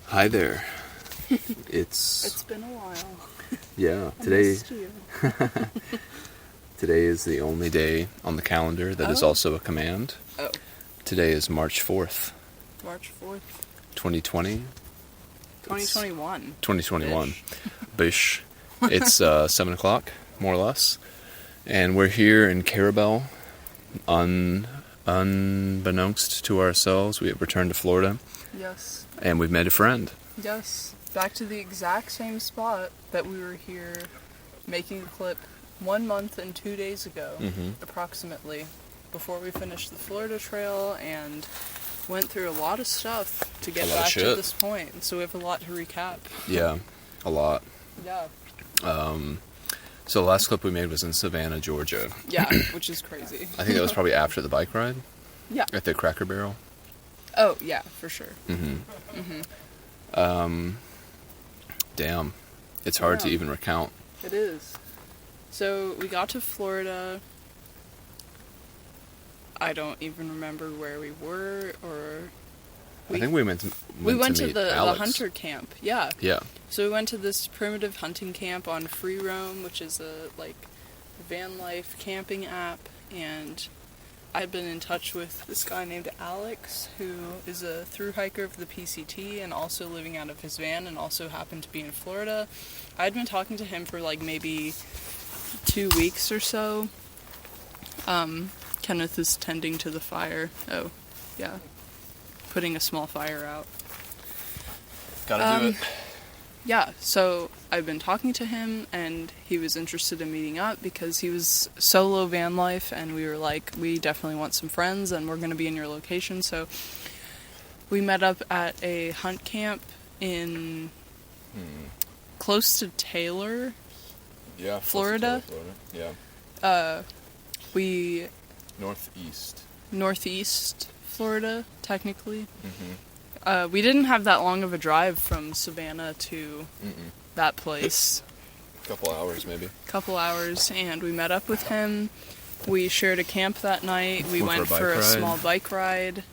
Hi there. It's been a while. Yeah, I today missed you. today is the only day on the calendar that is also a command. Oh. Today is March 4th, March 4th. 2020. 2021. 2021. Bish. It's 7 o'clock, more or less. And we're here in Carabel. Unbeknownst to ourselves, we have returned to Florida. Yes. And we've made a friend. Yes. Back to the exact same spot that we were here making a clip 1 month and 2 days ago, approximately, before we finished the Florida Trail and went through a lot of stuff to get back to this point. So we have a lot to recap. Yeah, a lot. Yeah. So the last clip we made was in Savannah, Georgia. Yeah, which is crazy. I think that was probably after the bike ride. Yeah. At the Cracker Barrel. Oh, yeah, for sure. Damn. It's hard to even recount. It is. So we got to Florida. I don't even remember where we were, or... I think we went to the hunter camp, yeah. Yeah. So we went to this primitive hunting camp on Free Roam, which is a, Vanlyfe camping app, and I'd been in touch with this guy named Alex, who is a thru hiker of the PCT and also living out of his van and also happened to be in Florida. I'd been talking to him for maybe 2 weeks or so. Kenneth is tending to the fire. Oh, yeah. Putting a small fire out. Gotta do it. Yeah, so I've been talking to him, and he was interested in meeting up because he was solo van life, and we were like, we definitely want some friends, and we're going to be in your location. So we met up at a hunt camp in close to Taylor, Florida. Yeah. We Northeast Florida, technically. We didn't have that long of a drive from Savannah to that place. Couple hours, maybe. Couple hours, and we met up with him. We shared a camp that night. We went for a small bike ride.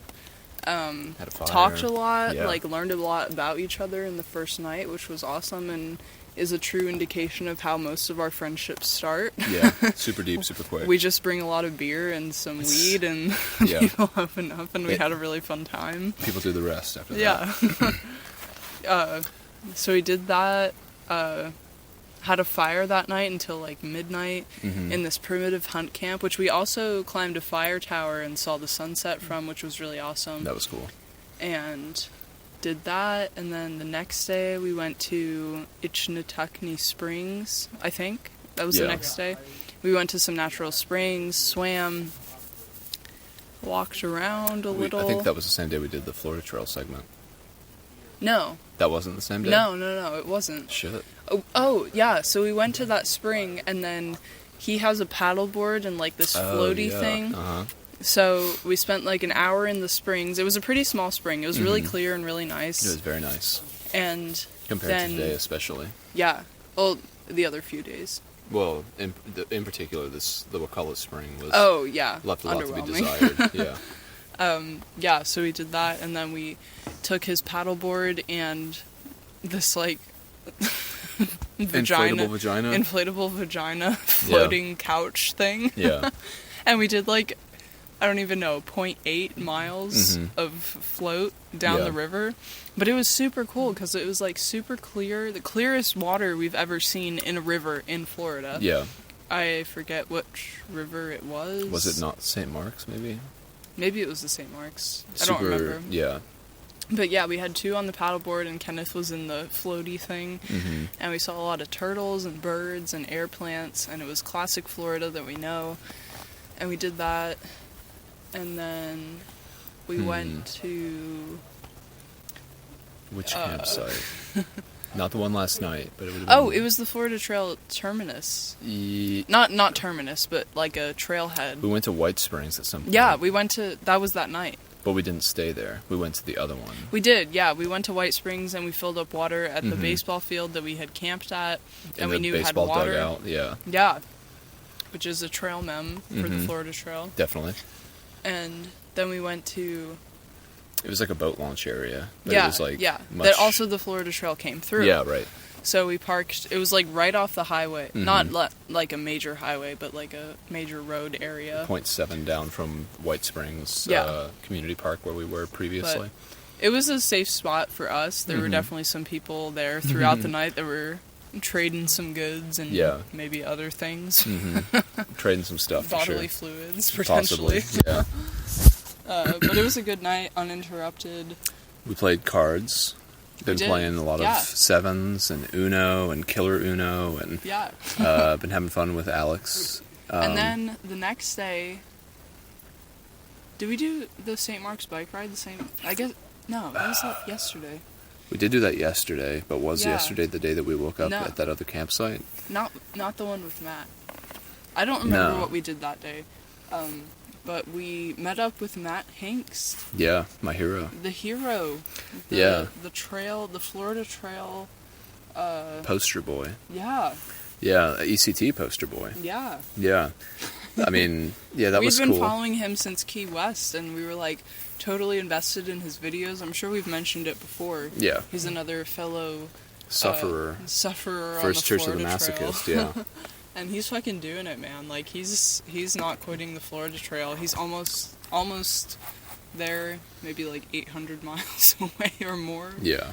Had a fire. Talked a lot, Yeah. Learned a lot about each other in the first night, which was awesome, and is a true indication of how most of our friendships start. Yeah, super deep, super quick. We just bring a lot of beer and some weed, and people open up, and we had a really fun time. People do the rest after that. Yeah. So we did that, had a fire that night until midnight in this primitive hunt camp, which we also climbed a fire tower and saw the sunset from, which was really awesome. That was cool. And did that, and then the next day we went to Ichnetuckney Springs, I think. That was the next day. We went to some natural springs, swam, walked around a little. I think that was the same day we did the Florida Trail segment. No. That wasn't the same day? No, it wasn't. Shit. Oh, yeah, so we went to that spring, and then he has a paddleboard and this floaty thing. So we spent an hour in the springs. It was a pretty small spring. It was really clear and really nice. It was very nice. And compared to today, especially. Yeah. Well, the other few days. Well, in particular, the Wakulla spring was. Oh yeah. Left a lot to be desired. Yeah. Yeah. So we did that, and then we took his paddleboard and this inflatable vagina floating couch thing. Yeah. And we did I don't even know, 0.8 miles of float down the river. But it was super cool because it was super clear, the clearest water we've ever seen in a river in Florida. Yeah. I forget which river it was. Was it not St. Mark's, maybe? Maybe it was the St. Mark's. I don't remember. Yeah. But yeah, we had two on the paddleboard, and Kenneth was in the floaty thing. And we saw a lot of turtles and birds and air plants, and it was classic Florida that we know. And we did that. And then we went to... Which campsite? Not the one last night, but it would have been... it was the Florida Trail terminus. Not terminus, but a trailhead. We went to White Springs at some point. Yeah, we went to... That was that night. But we didn't stay there. We went to the other one. We did, yeah. We went to White Springs, and we filled up water at the baseball field that we had camped at. And we knew had water. Dugout, yeah. Yeah. Which is a trail mem for the Florida Trail. Definitely. And then we went to It was like a boat launch area. But Yeah, it was like much... That also the Florida Trail came through. Yeah, right. So we parked, it was like right off the highway. Mm-hmm. Not like a major highway, but like a major road area. 0.7 down from White Springs Community Park where we were previously. But it was a safe spot for us. There were definitely some people there throughout the night that were trading some goods and maybe other things. Trading some stuff, Bodily for sure. fluids, potentially. Possibly, yeah. But it was a good night, uninterrupted. We played cards. Been playing a lot of sevens and Uno and Killer Uno, and been having fun with Alex. And then the next day, did we do the St. Mark's bike ride the same? I guess no, that was yesterday. We did do that yesterday, but was yesterday the day that we woke up at that other campsite? Not the one with Matt. I don't remember what we did that day. But we met up with Matt Hanks. Yeah, my hero. The hero. The trail, the Florida Trail. Poster boy. Yeah. Yeah, ECT poster boy. Yeah. Yeah. I mean, that was cool. We've been following him since Key West, and we were, like, totally invested in his videos. I'm sure we've mentioned it before. Yeah. He's another fellow... Sufferer. First Church Florida of the Trail. Masochist, yeah. And he's fucking doing it, man. Like, he's not quitting the Florida Trail. He's almost there, maybe like 800 miles away or more. Yeah.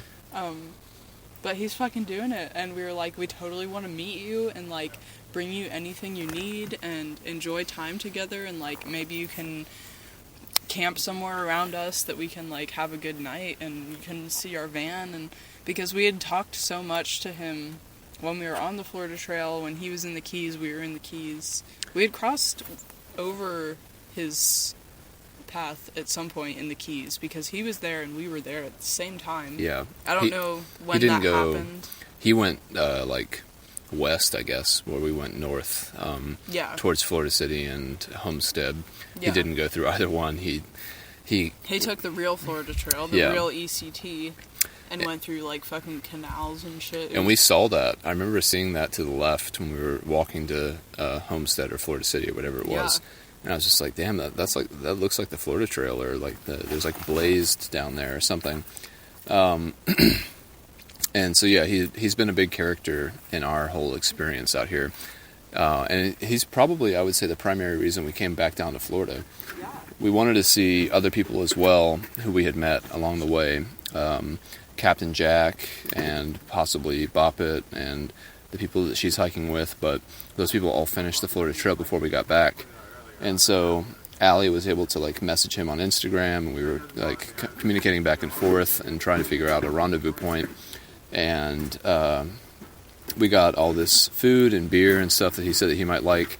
But he's fucking doing it, and we were like, we totally want to meet you and like bring you anything you need and enjoy time together, and like maybe you can camp somewhere around us that we can like have a good night and you can see our van. And because we had talked so much to him when we were on the Florida Trail, when he was in the Keys, we were in the Keys. We had crossed over his path at some point in the Keys because he was there and we were there at the same time. Yeah. I don't know when that happened. He went like west, I guess, where we went north. Towards Florida City and Homestead. Yeah. He didn't go through either one. He took the real Florida Trail, the real ECT. And went through, like, fucking canals and shit. And we saw that. I remember seeing that to the left when we were walking to Homestead or Florida City or whatever it was. And I was just like, damn, that looks like the Florida Trail, or like there's like blazed down there or something. And so, yeah, he's been a big character in our whole experience out here. And he's probably, I would say, the primary reason we came back down to Florida. Yeah. We wanted to see other people as well who we had met along the way. Captain Jack and possibly Boppet and the people that she's hiking with, but those people all finished the Florida Trail before we got back. And so Allie was able to like message him on Instagram, and we were like communicating back and forth and trying to figure out a rendezvous point. And we got all this food and beer and stuff that he said that he might like.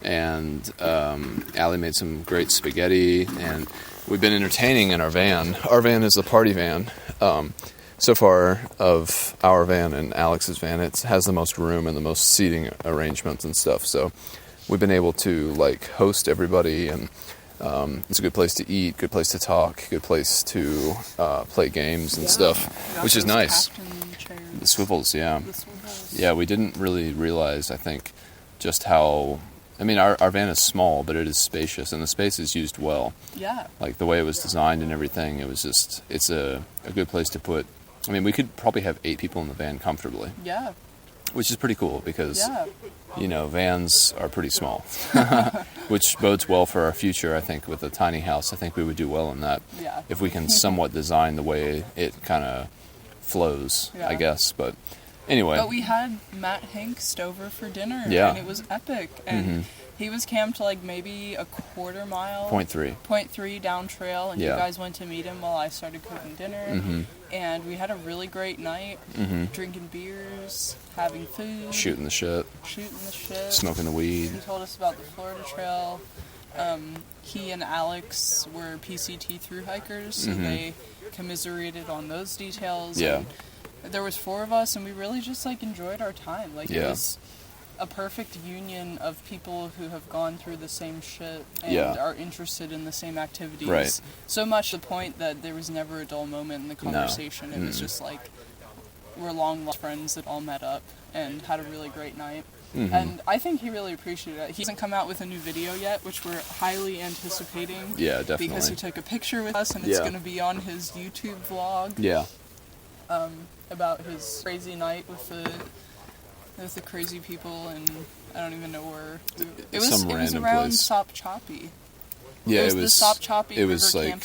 And Allie made some great spaghetti, and we've been entertaining in our van. Our van is the party van. So far of our van and Alex's van, it has the most room and the most seating arrangements and stuff. So we've been able to like host everybody, and it's a good place to eat, good place to talk, good place to play games and stuff, which is nice. The swivels, yeah. Yeah, we didn't really realize, I think, just how... I mean, our van is small, but it is spacious, and the space is used well. Yeah. Like, the way it was designed and everything, it was just... It's a good place to put... I mean, we could probably have 8 people in the van comfortably. Yeah. Which is pretty cool, because, you know, vans are pretty small. Which bodes well for our future, I think, with a tiny house. I think we would do well in that. Yeah. If we can somewhat design the way it kind of flows, I guess, but... Anyway. But we had Matt Hanks over for dinner, and it was epic. And he was camped like maybe a quarter mile. 0.3 down trail, and you guys went to meet him while I started cooking dinner. And we had a really great night, drinking beers, having food. Shooting the shit. Smoking the weed. He told us about the Florida Trail. He and Alex were PCT thru hikers, so they commiserated on those details. Yeah. And there was 4 of us, and we really just like enjoyed our time. Like it was a perfect union of people who have gone through the same shit and are interested in the same activities. Right. So much to the point that there was never a dull moment in the conversation. No. It was just like were long lost friends that all met up and had a really great night. Mm-hmm. And I think he really appreciated it. He hasn't come out with a new video yet, which we're highly anticipating. Yeah, definitely. Because he took a picture with us, and it's going to be on his YouTube vlog. Yeah. About his crazy night with the crazy people, and I don't even know where. It was around place. Sop Choppy. Yeah, it was the Sop Choppy It River was like camp.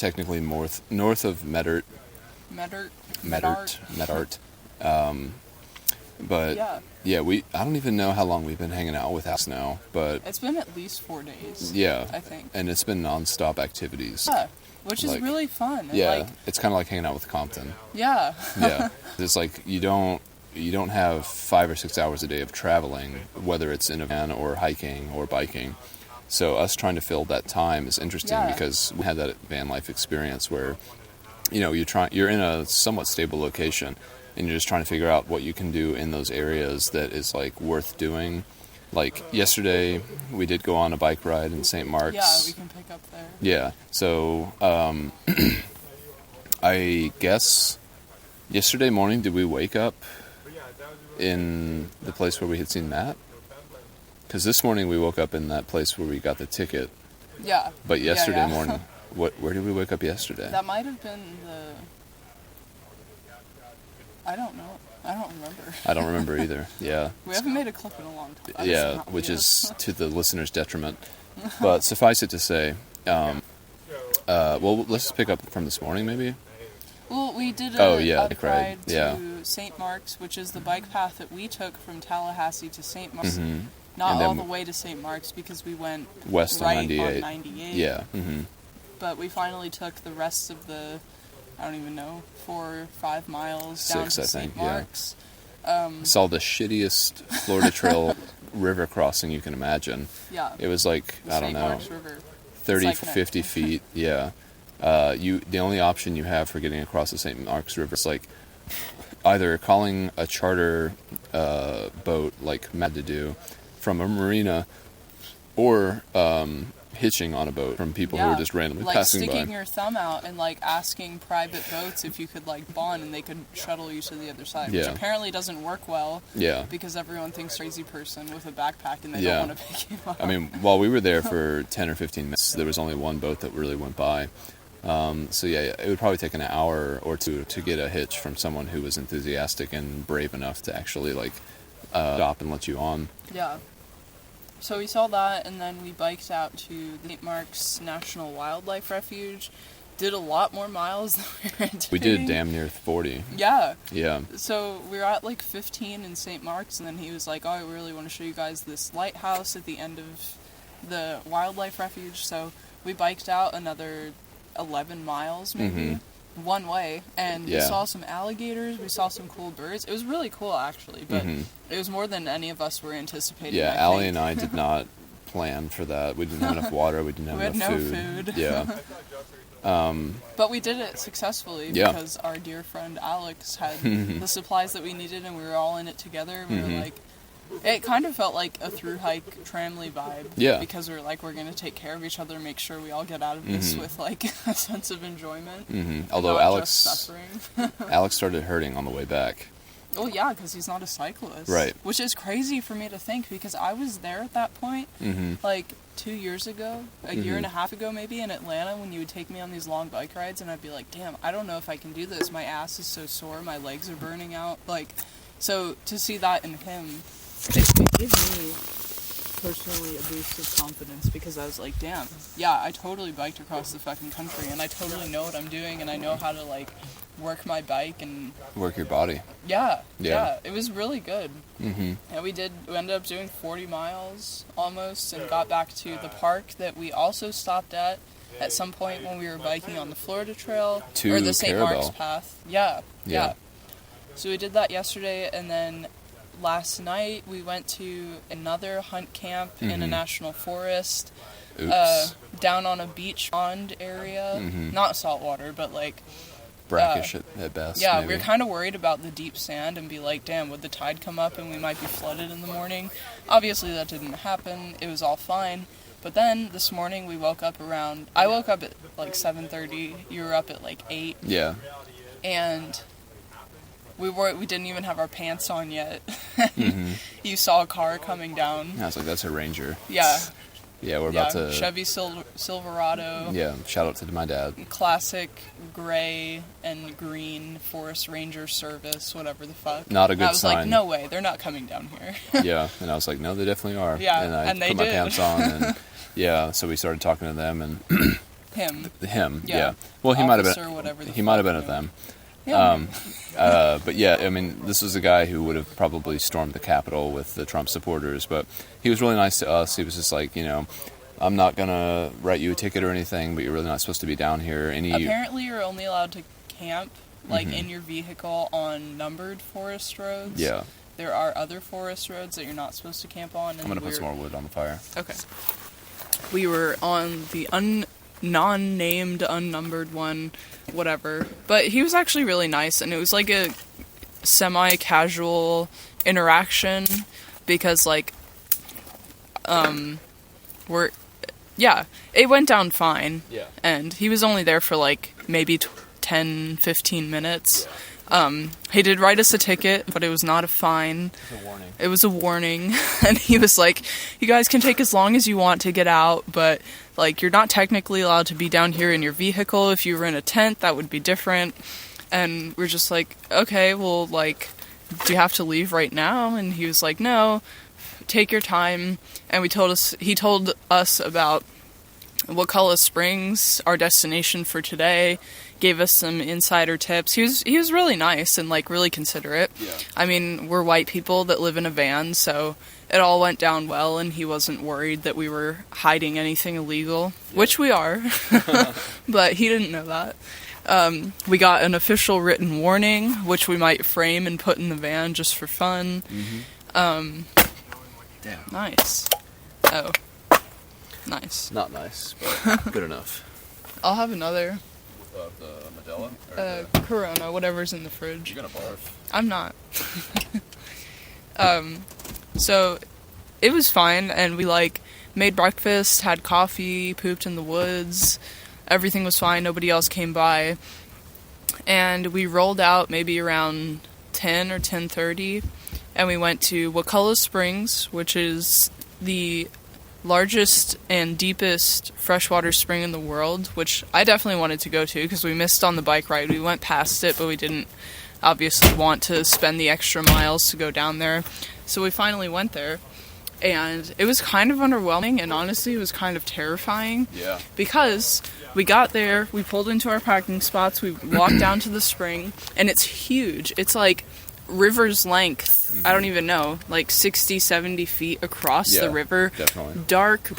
technically north of Medart. But yeah, I don't even know how long we've been hanging out with Alex now, but it's been at least 4 days. Yeah, I think, and it's been nonstop activities. Yeah, which is really fun. Yeah, it's kind of like hanging out with Compton. Yeah, yeah, it's like you don't have 5 or 6 hours a day of traveling, whether it's in a van or hiking or biking. So us trying to fill that time is interesting because we had that van life experience where, you're in a somewhat stable location and you're just trying to figure out what you can do in those areas that is like worth doing. Like yesterday, we did go on a bike ride in St. Mark's. Yeah, we can pick up there. Yeah, so I guess yesterday morning, did we wake up in the place where we had seen Matt? Because this morning we woke up in that place where we got the ticket. Yeah. But yesterday morning, where did we wake up yesterday? That might have been I don't know. I don't remember. I don't remember either. Yeah. We haven't made a clip in a long time. Yeah, which is to the listener's detriment. But suffice it to say, well, let's pick up from this morning, maybe. Well, we did a bike ride to St. Mark's, which is the bike path that we took from Tallahassee to St. Mark's. Mm-hmm. Not all the way to St. Mark's because we went west right on 98. On 98. Yeah. Mm-hmm. But we finally took the rest of the, I don't even know, 4 or 5 miles down to St. Mark's. Yeah. Saw the shittiest Florida Trail river crossing you can imagine. Yeah. It was like, I don't know, River. 30, 50 feet. Yeah. The only option you have for getting across the St. Mark's River is like either calling a charter boat like Matt to do from a marina, or hitching on a boat from people who are just randomly passing by. Like sticking your thumb out and like asking private boats if you could like bond and they could shuttle you to the other side, which apparently doesn't work well. Yeah. Because everyone thinks crazy person with a backpack and they don't want to pick you up. I mean, while we were there for 10 or 15 minutes, there was only one boat that really went by. So yeah, it would probably take an hour or two to get a hitch from someone who was enthusiastic and brave enough to actually like stop and let you on. Yeah. So we saw that, and then we biked out to the St. Mark's National Wildlife Refuge. Did a lot more miles than we were anticipating. We did damn near 40. Yeah. Yeah. So we were at like 15 in St. Mark's, and then he was like, oh, I really want to show you guys this lighthouse at the end of the wildlife refuge. So we biked out another 11 miles, maybe, one way, and we saw some alligators, we saw some cool birds. It was really cool, actually, but it was more than any of us were anticipating. Yeah, Allie and I did not plan for that. We didn't have enough water, we didn't have enough food. Yeah. But we did it successfully because our dear friend Alex had the supplies that we needed, and we were all in it together. We were like, it kind of felt like a through hike tramley vibe. Yeah. Because we were like, we're going to take care of each other and make sure we all get out of this with like a sense of enjoyment. Although Alex started hurting on the way back. Oh yeah, because he's not a cyclist. Right. Which is crazy for me to think, because I was there at that point, like 2 years ago, a year and a half ago maybe, in Atlanta, when you would take me on these long bike rides, and I'd be like, damn, I don't know if I can do this. My ass is so sore, my legs are burning out. Like, so to see that in him, it gave me personally a boost of confidence, because I was like, damn, yeah, I totally biked across the fucking country, and I totally know what I'm doing, and I know how to like work my bike and work your body. Yeah, it was really good. And we ended up doing 40 miles almost, and got back to the park that we also stopped at some point when we were biking on the Florida Trail or the St. Mark's path. Yeah. So we did that yesterday, and then last night we went to another hunt camp in a national forest, down on a beach pond area. Not saltwater, but like brackish at best. Yeah, maybe. We were kind of worried about the deep sand and be like, damn, would the tide come up and we might be flooded in the morning? Obviously that didn't happen. It was all fine. But then this morning we woke up I woke up at like 7:30. You were up at like 8. Yeah. And We didn't even have our pants on yet. Mm-hmm. You saw a car coming down. I was like, that's a Ranger. Yeah. Yeah, we're about to... Chevy Silverado. Yeah, shout out to my dad. Classic gray and green Forest Ranger service, whatever the fuck. Not a good sign. I was like, no way, they're not coming down here. Yeah, and I was like, no, they definitely are. Yeah, and I and they put my did. pants on, and yeah, so we started talking to them, and... Him, yeah. Well, he might have been... He might have been at them. Yeah. But yeah, I mean, this was a guy who would have probably stormed the Capitol with the Trump supporters, but he was really nice to us. He was just like, you know, I'm not gonna write you a ticket or anything, but you're really not supposed to be down here. Apparently, you're only allowed to camp, like, in your vehicle on numbered forest roads. Yeah. There are other forest roads that you're not supposed to camp on. And I'm gonna put some more wood on the fire. Okay. We were on the non-named, unnumbered one, whatever. But he was actually really nice, and it was like a semi-casual interaction because, like, it went down fine. Yeah. And he was only there for, like, maybe 10, 15 minutes. Yeah. He did write us a ticket, but it was not a fine. It was a warning. And he was like, you guys can take as long as you want to get out, but, like, you're not technically allowed to be down here in your vehicle. If you were in a tent, that would be different. And we're just like, okay, well, like, do you have to leave right now? And he was like, no, take your time. And he told us about Wakulla Springs, our destination for today, gave us some insider tips. He was really nice and, like, really considerate. Yeah. I mean, we're white people that live in a van, so it all went down well, and he wasn't worried that we were hiding anything illegal, which we are, but he didn't know that. We got an official written warning, which we might frame and put in the van just for fun. Mm-hmm. Damn. Nice. Oh. Nice. Not nice, but good enough. I'll have another. Of the Modelo? Corona, whatever's in the fridge. You're gonna barf. I'm not. So, it was fine, and we, like, made breakfast, had coffee, pooped in the woods. Everything was fine, nobody else came by. And we rolled out maybe around 10 or 10:30, and we went to Wakulla Springs, which is the largest and deepest freshwater spring in the world, which I definitely wanted to go to because we missed on the bike ride. We went past it, but we didn't obviously want to spend the extra miles to go down there. So we finally went there, and it was kind of underwhelming, and honestly it was kind of terrifying. Yeah. Because we got there, we pulled into our parking spots, we walked down to the spring, and it's huge. It's like river's length, I don't even know, like 60, 70 feet across the river. Definitely. Dark,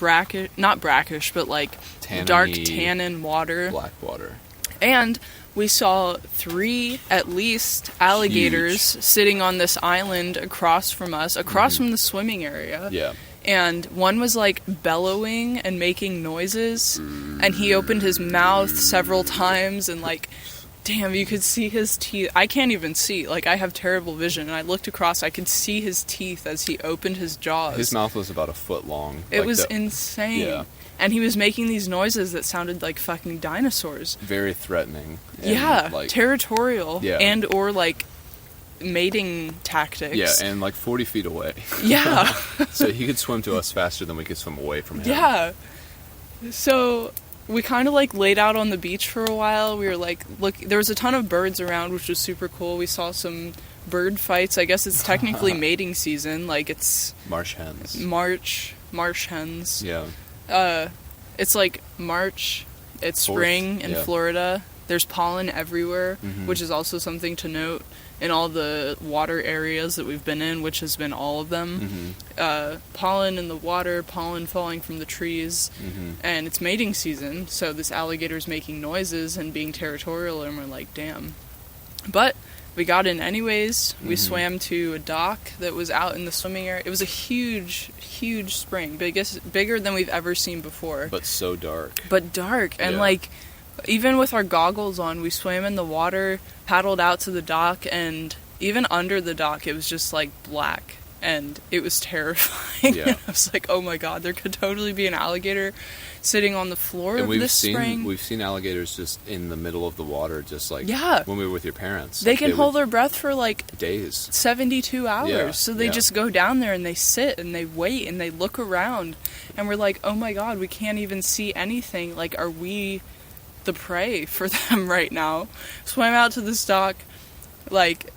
not brackish, but like Tannin-y, dark tannin water. Black water. And we saw 3, at least, alligators sitting on this island across from us, across from the swimming area. Yeah. And one was, like, bellowing and making noises, and he opened his mouth several times, and, like, damn, you could see his teeth. I can't even see. Like, I have terrible vision, and I looked across, I could see his teeth as he opened his jaws. His mouth was about a foot long. It was insane. Yeah. And he was making these noises that sounded like fucking dinosaurs. Very threatening. And, like, territorial. Yeah. And, or, like, mating tactics. Yeah, and, like, 40 feet away. Yeah. So he could swim to us faster than we could swim away from him. Yeah. So we kind of, like, laid out on the beach for a while. We were, like, look, there was a ton of birds around, which was super cool. We saw some bird fights. I guess it's technically mating season. Like, it's... Marsh hens. Marsh hens. Yeah. It's, like, March. It's spring in Florida. There's pollen everywhere, which is also something to note in all the water areas that we've been in, which has been all of them. Pollen in the water, pollen falling from the trees, and it's mating season, so this alligator's making noises and being territorial, and we're like, damn. But we got in anyways. We swam to a dock that was out in the swimming area. It was a huge spring, bigger than we've ever seen before. But so dark. And like, even with our goggles on, we swam in the water, paddled out to the dock, and even under the dock, it was just, like, black. and it was terrifying. Yeah. I was like, oh my god, there could totally be an alligator sitting on the floor of this spring. We've seen alligators just in the middle of the water, just like when we were with your parents. They can hold their breath for like days, 72 hours. Yeah. So they just go down there and they sit and they wait and they look around, and we're like, oh my god, we can't even see anything. Like, are we the prey for them right now? Swam out to this dock, like,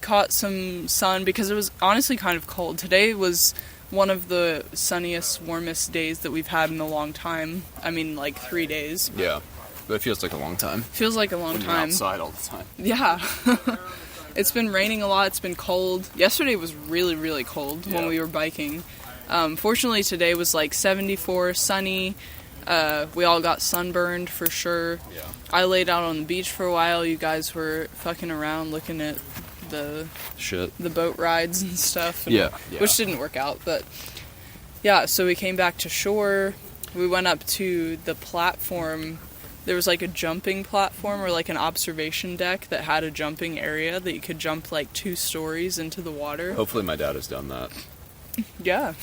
caught some sun because it was honestly kind of cold. Today was one of the sunniest, warmest days that we've had in a long time. I mean, like 3 days. Yeah, but it feels like a long time. Feels like a long when time. You're outside all the time. Yeah. It's been raining a lot. It's been cold. Yesterday was really, really cold when we were biking. Fortunately, today was like 74, sunny. We all got sunburned for sure. Yeah. I laid out on the beach for a while. You guys were fucking around looking at the boat rides and stuff. And, which didn't work out, but yeah, so we came back to shore. We went up to the platform. There was like a jumping platform or like an observation deck that had a jumping area that you could jump like 2 stories into the water. Hopefully my dad has done that. Yeah.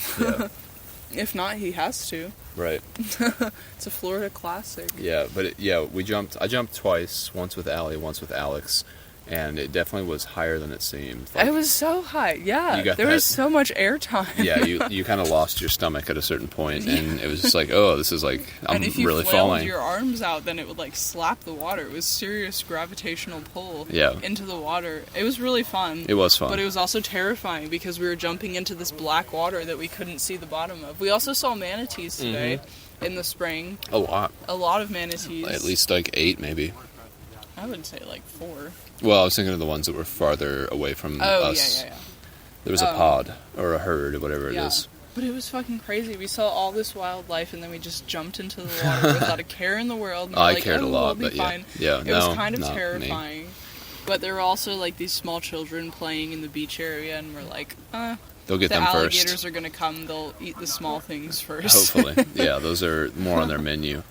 If not, he has to. Right. It's a Florida classic. Yeah, but I jumped twice, once with Allie, once with Alex, and it definitely was higher than it seemed. Like, it was so high, yeah. There was so much air time. Yeah, you kind of lost your stomach at a certain point, and it was just like, oh, this is like, I'm really falling. And if you flailed your arms out, then it would like slap the water. It was serious gravitational pull into the water. It was really fun. It was fun. But it was also terrifying because we were jumping into this black water that we couldn't see the bottom of. We also saw manatees today in the spring. A lot. A lot of manatees. At least like 8, maybe. I would say like 4. Well, I was thinking of the ones that were farther away from us. Yeah. There was a pod, or a herd, or whatever it is. But it was fucking crazy. We saw all this wildlife, and then we just jumped into the water without a care in the world. And I cared a lot, we'll but fine. It was kind of terrifying. Me. But there were also like these small children playing in the beach area, and we're like, they'll get them first. The alligators are going to come. They'll eat the small things first. Hopefully. Yeah, those are more on their menu.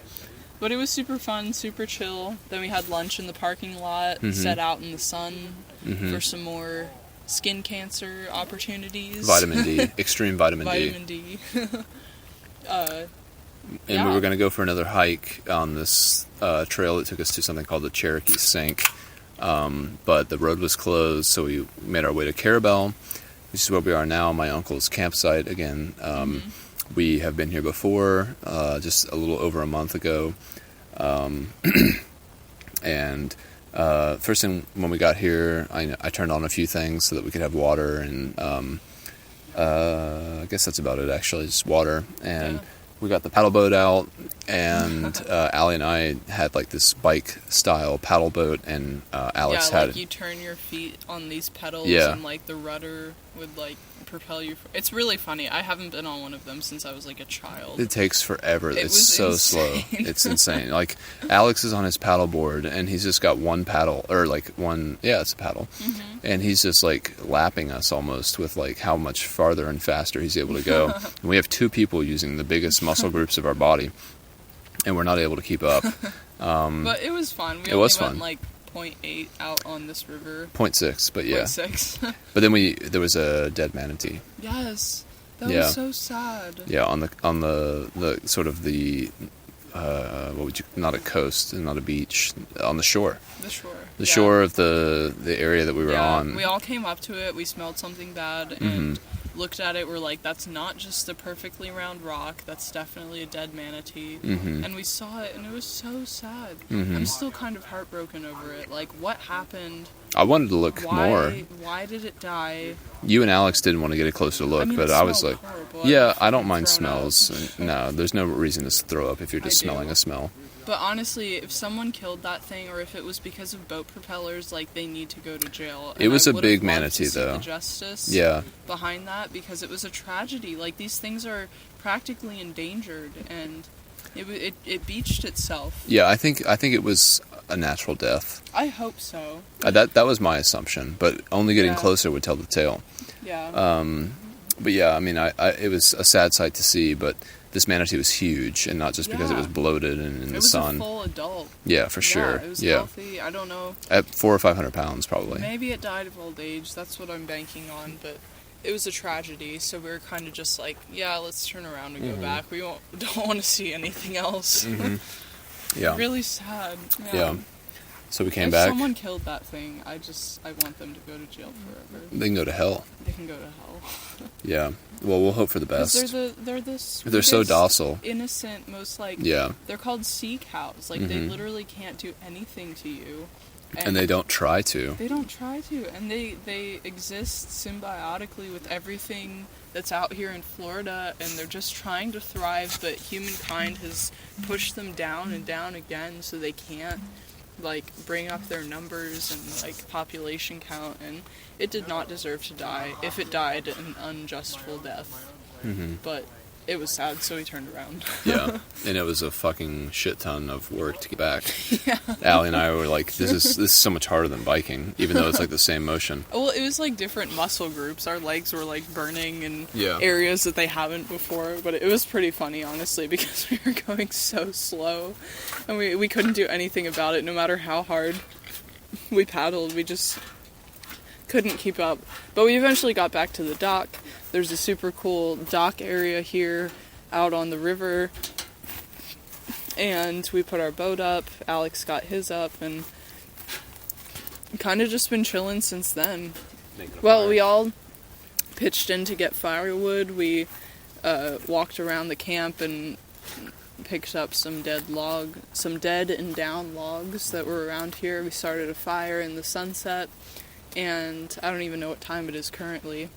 But it was super fun, super chill. Then we had lunch in the parking lot, sat out in the sun for some more skin cancer opportunities. Vitamin D. Extreme vitamin D. Vitamin D. We were going to go for another hike on this trail that took us to something called the Cherokee Sink. But the road was closed, so we made our way to Carabel, which is where we are now, my uncle's campsite again. We have been here before, just a little over a month ago. And first thing when we got here, I turned on a few things so that we could have water, and I guess that's about it actually, just water. And we got the paddle boat out, and Allie and I had like this bike style paddle boat, and Alex had like you turn your feet on these pedals and like the rudder would like propel you. It's really funny. I haven't been on one of them since I was like a child. It takes forever. It's so slow. It's insane. Like Alex is on his paddle board, and he's just got one paddle, or like one, it's a paddle, and he's just like lapping us almost with like how much farther and faster he's able to go. And we have 2 people using the biggest muscle groups of our body, and we're not able to keep up. But it was fun. We only went like 0.8 out on this river. 0.6, but yeah. 0.6. But then there was a dead manatee. Yes, that was so sad. Yeah, on the sort of the what would you, not a coast and not a beach, on the shore. The shore of the area that we were on. We all came up to it. We smelled something bad and looked at it. We're like, that's not just a perfectly round rock. That's definitely a dead manatee. And we saw it, and it was so sad. I'm still kind of heartbroken over it. Like, what happened? I wanted to look more. Why did it die? You and Alex didn't want to get a closer look, but I was like, horrible. I don't mind smells. No, there's no reason to throw up if you're just smelling a smell. But honestly, if someone killed that thing, or if it was because of boat propellers, like, they need to go to jail. And it was a big manatee, though. The justice behind that, because it was a tragedy. Like, these things are practically endangered, and it beached itself. Yeah, I think it was a natural death. I hope so. That was my assumption, but only getting closer would tell the tale. Yeah. But yeah, I mean, it was a sad sight to see, but this manatee was huge, and not just because it was bloated and in the sun. It was a full adult. Yeah, for sure. It was healthy. I don't know. At 400 or 500 pounds, probably. Maybe it died of old age. That's what I'm banking on, but it was a tragedy, so we were kind of just like, yeah, let's turn around and go back. We don't want to see anything else. Yeah. Really sad. Yeah. So we came if back. If someone killed that thing, I want them to go to jail forever. They can go to hell. They can go to hell. Yeah. Well, we'll hope for the best. They're so docile. Innocent, most like... Yeah. They're called sea cows. Like, they literally can't do anything to you. And they don't try to. They don't try to. And they exist symbiotically with everything that's out here in Florida, and they're just trying to thrive, but humankind has pushed them down and down again, so they can't, like, bring up their numbers and, like, population count, and it did not deserve to die. If it died, an unjustful death. But it was sad, so we turned around. Yeah, and it was a fucking shit ton of work to get back. Yeah. Allie and I were like, this is so much harder than biking, even though it's like the same motion. Well, it was like different muscle groups. Our legs were like burning in Yeah. areas that they haven't before, but it was pretty funny, honestly, because we were going so slow, and we couldn't do anything about it. No matter how hard we paddled, we just couldn't keep up. But we eventually got back to the dock. There's a super cool dock area here out on the river, and we put our boat up. Alex got his up, and kind of just been chilling since then. Well, we all pitched in to get firewood. We walked around the camp and picked up some dead and down logs that were around here. We started a fire in the sunset, and I don't even know what time it is currently.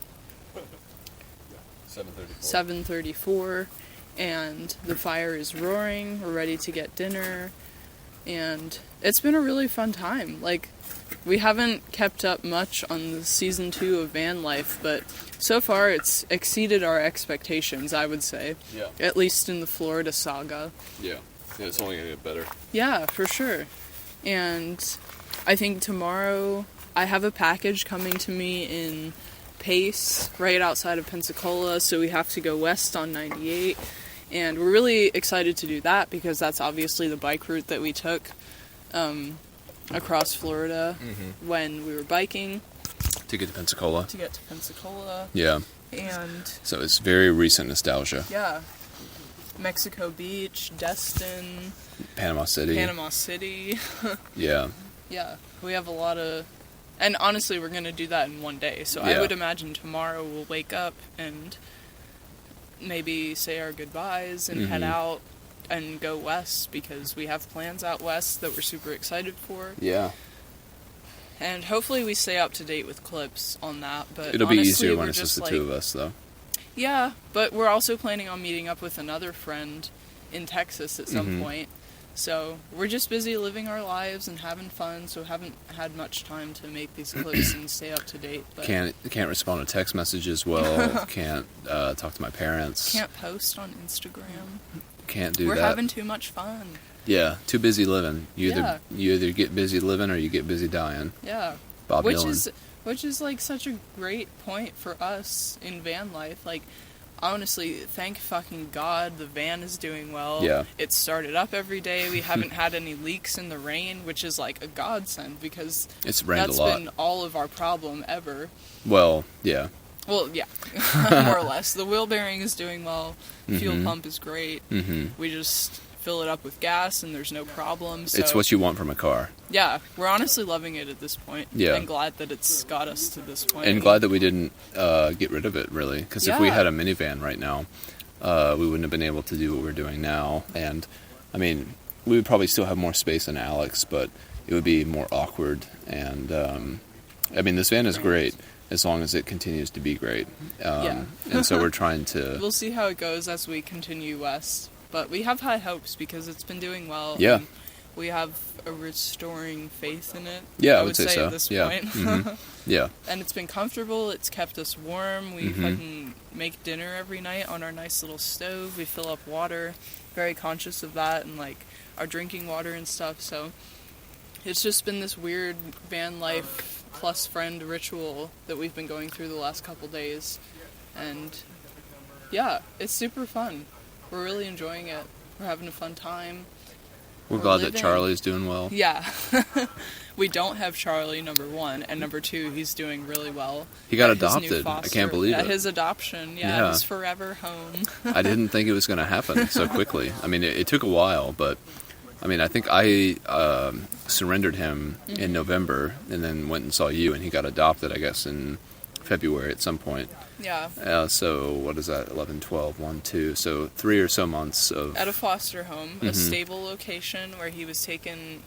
7:34, and the fire is roaring. We're ready to get dinner, and it's been a really fun time. Like, we haven't kept up much on the season 2 of Vanlyfe, but so far it's exceeded our expectations, I would say. Yeah. At least in the Florida saga. Yeah, it's only gonna get better. Yeah, for sure. And I think tomorrow I have a package coming to me in Pace, right outside of Pensacola, so we have to go west on 98, and we're really excited to do that because that's obviously the bike route that we took across Florida when we were biking. To get to Pensacola. Yeah. And so it's very recent nostalgia. Yeah. Mexico Beach, Destin, Panama City. Yeah. Yeah. We have a lot of... And honestly, we're going to do that in one day. So Yeah. I would imagine tomorrow we'll wake up and maybe say our goodbyes and head out and go west, because we have plans out west that we're super excited for. Yeah. And hopefully we stay up to date with clips on that. But it'll be honestly, easier when it's just the two of us, though. Yeah, but we're also planning on meeting up with another friend in Texas at some point. So we're just busy living our lives and having fun, so haven't had much time to make these clips and stay up to date. But Can't respond to text messages well. Can't talk to my parents. Can't post on Instagram. Can't do We're that. We're having too much fun. Yeah, too busy living. You either get busy living or you get busy dying. Yeah. Bob Dylan. Which is like such a great point for us in van life. Like, honestly, thank fucking God the van is doing well. Yeah. It started up every day. We haven't had any leaks in the rain, which is like a godsend, because it's rained that's a lot. been all of our problem ever. Well, yeah. Well, yeah, more or less. The wheel bearing is doing well. Fuel pump is great. We just fill it up with gas and there's no problem. So, it's what you want from a car. Yeah, we're honestly loving it at this point. Yeah. And glad that it's got us to this point. And glad that we didn't get rid of it, really. Because if we had a minivan right now, we wouldn't have been able to do what we're doing now. And, I mean, we would probably still have more space than Alex, but it would be more awkward. And, I mean, this van is great as long as it continues to be great. And so we're trying to... We'll see how it goes as we continue west. But we have high hopes because it's been doing well. Yeah. And we have a restoring faith in it. Yeah, I would say so. At this point. Yeah. And it's been comfortable. It's kept us warm. We fucking make dinner every night on our nice little stove. We fill up water. Very conscious of that, and like our drinking water and stuff. So it's just been this weird van life plus friend ritual that we've been going through the last couple days. And yeah, it's super fun. We're really enjoying it. We're having a fun time. We're glad that Charlie's doing well. Yeah. We don't have Charlie, number one, and number two, he's doing really well. He got adopted. I can't believe it. His adoption, his forever home. I didn't think it was going to happen so quickly. I mean, it took a while, but I mean, I think I surrendered him in November and then went and saw you, and he got adopted, I guess, in February at some point. Yeah. So what is that? 11, 12, 1, 2. So 3 or so months of... At a foster home, a stable location where he was taken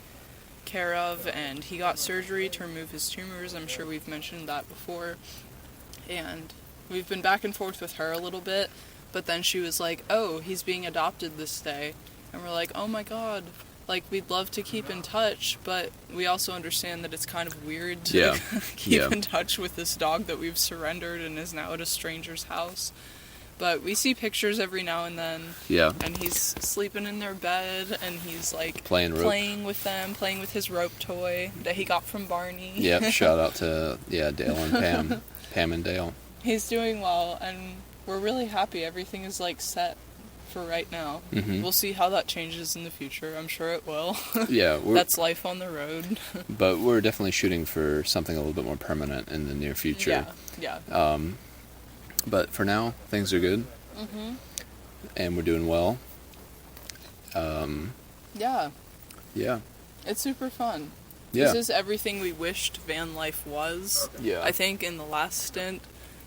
care of, and he got surgery to remove his tumors. I'm sure we've mentioned that before. And we've been back and forth with her a little bit, but then she was like, oh, he's being adopted this day. And we're like, oh my god, like, we'd love to keep in touch, but we also understand that it's kind of weird to keep in touch with this dog that we've surrendered and is now at a stranger's house. But we see pictures every now and then. Yeah. And he's sleeping in their bed, and he's, like, playing with them, playing with his rope toy that he got from Barney. Yep, shout out to, Dale and Pam. Pam and Dale. He's doing well, and we're really happy. Everything is, like, set for right now. We'll see how that changes in the future. I'm sure it will. Yeah. That's life on the road. But we're definitely shooting for something a little bit more permanent in the near future. Yeah. But for now, things are good. And we're doing well. Yeah. Yeah. It's super fun. Yeah. This is everything we wished van life was. Yeah. I think in the last stint,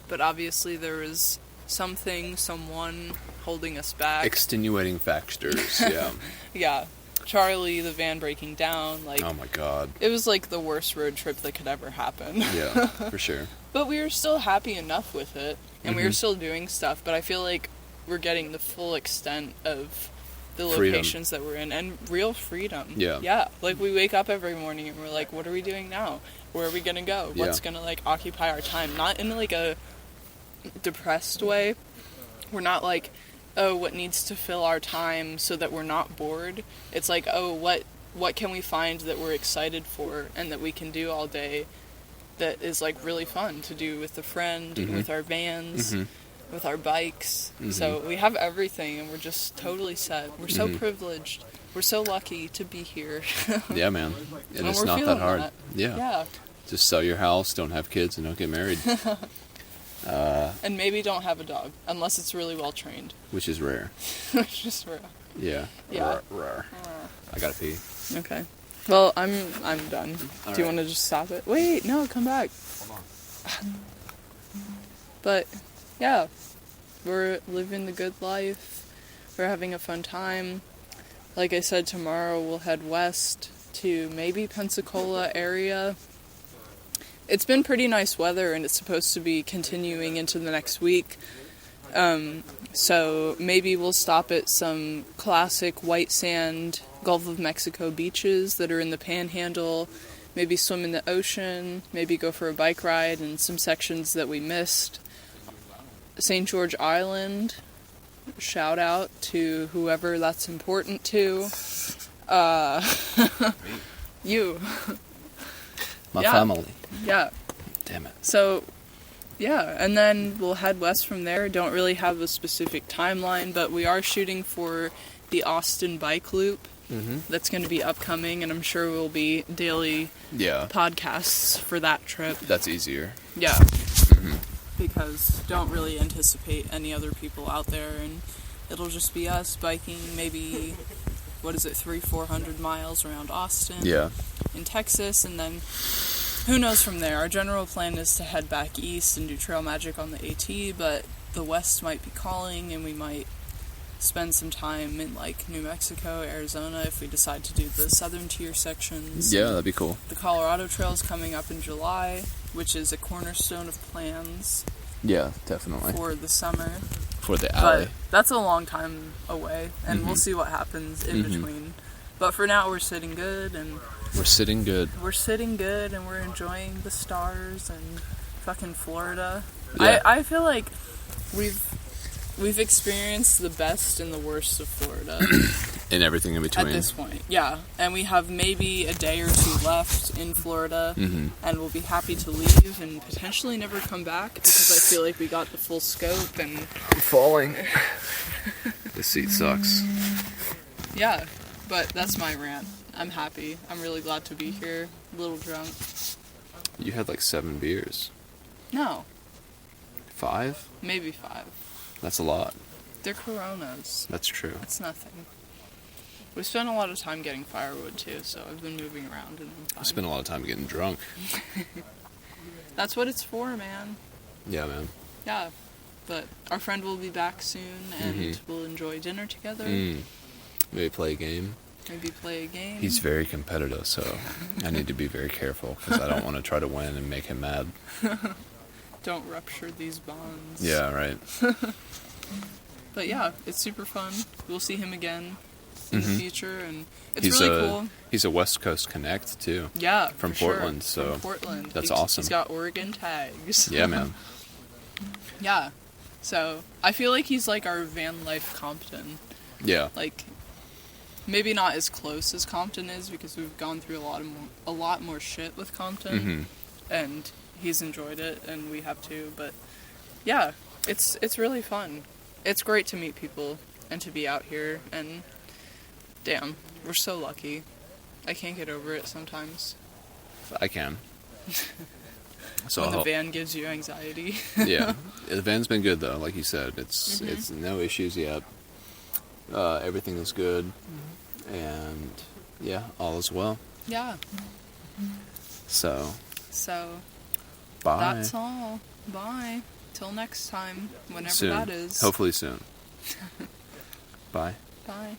but obviously there was someone holding us back. Extenuating factors, yeah. Yeah. Charlie, the van breaking down, like... Oh my god. It was like the worst road trip that could ever happen. Yeah, for sure. But we were still happy enough with it, and we were still doing stuff, but I feel like we're getting the full extent of the locations that we're in, and real freedom. Yeah. Yeah. Like, we wake up every morning and we're like, what are we doing now? Where are we gonna go? What's gonna, like, occupy our time? Not in, like, a depressed way. We're not like, oh, what needs to fill our time so that we're not bored? It's like, oh, what can we find that we're excited for and that we can do all day that is, like, really fun to do with a friend, with our vans, with our bikes. So we have everything, and we're just totally set. We're so privileged. We're so lucky to be here. Yeah, man. And it's not that hard. Yeah. Just sell your house, don't have kids, and don't get married. And maybe don't have a dog, unless it's really well trained. Which is rare. Which is rare. Yeah. Rare. I gotta pee. Okay. Well, I'm done. All Do you want to just stop it? Wait, no, come back. Hold on. But, yeah. We're living the good life. We're having a fun time. Like I said, tomorrow we'll head west to maybe Pensacola area. It's been pretty nice weather, and it's supposed to be continuing into the next week. So maybe we'll stop at some classic white sand Gulf of Mexico beaches that are in the Panhandle. Maybe swim in the ocean. Maybe go for a bike ride in some sections that we missed. St. George Island. Shout out to whoever that's important to. You. My family. Yeah. Damn it. So, yeah, and then we'll head west from there. Don't really have a specific timeline, but we are shooting for the Austin bike loop. That's going to be upcoming, and I'm sure we'll be daily podcasts for that trip. That's easier. Yeah. Because don't really anticipate any other people out there, and it'll just be us biking maybe, 300-400 miles around Austin in Texas, and then who knows from there. Our general plan is to head back east and do trail magic on the AT, but the west might be calling, and we might spend some time in, like, New Mexico, Arizona, if we decide to do the southern tier sections. Yeah, that'd be cool. The Colorado Trail is coming up in July, which is a cornerstone of plans. Yeah, definitely. For the summer. For the alley. But that's a long time away, and we'll see what happens in between. But for now, we're sitting good, and... We're sitting good, and we're enjoying the stars and fucking Florida. Yeah. I feel like we've experienced the best and the worst of Florida. And everything in between. At this point, yeah. And we have maybe a day or two left in Florida, and we'll be happy to leave and potentially never come back, because I feel like we got the full scope, and... I'm falling. The seat sucks. Yeah. But that's my rant. I'm happy. I'm really glad to be here. A little drunk. You had like 7 beers. No. 5? Maybe 5. That's a lot. They're Coronas. That's true. It's nothing. We spent a lot of time getting firewood too, so I've been moving around and I'm fine. I spent a lot of time getting drunk. That's what it's for, man. Yeah, man. Yeah. But our friend will be back soon and we'll enjoy dinner together. Maybe play a game. Maybe play a game. He's very competitive, so I need to be very careful because I don't want to try to win and make him mad. Don't rupture these bonds. Yeah, right. But yeah, it's super fun. We'll see him again in the future, and it's He's really cool. He's a West Coast Connect, too. Yeah, From for Portland, sure. so From Portland. that's awesome. He's got Oregon tags. Yeah, man. Yeah. So, I feel like he's like our Vanlyfe Compton. Yeah. Like, maybe not as close as Compton is because we've gone through a lot more shit with Compton, and he's enjoyed it, and we have too. But yeah, it's really fun. It's great to meet people and to be out here, and damn, we're so lucky. I can't get over it sometimes. I can. So when the van gives you anxiety. Yeah, the van's been good though. Like you said, it's no issues yet. Everything is good, and yeah, all is well. Yeah. So. Bye. That's all. Bye. Till next time, whenever soon. that is. Hopefully soon. Bye. Bye.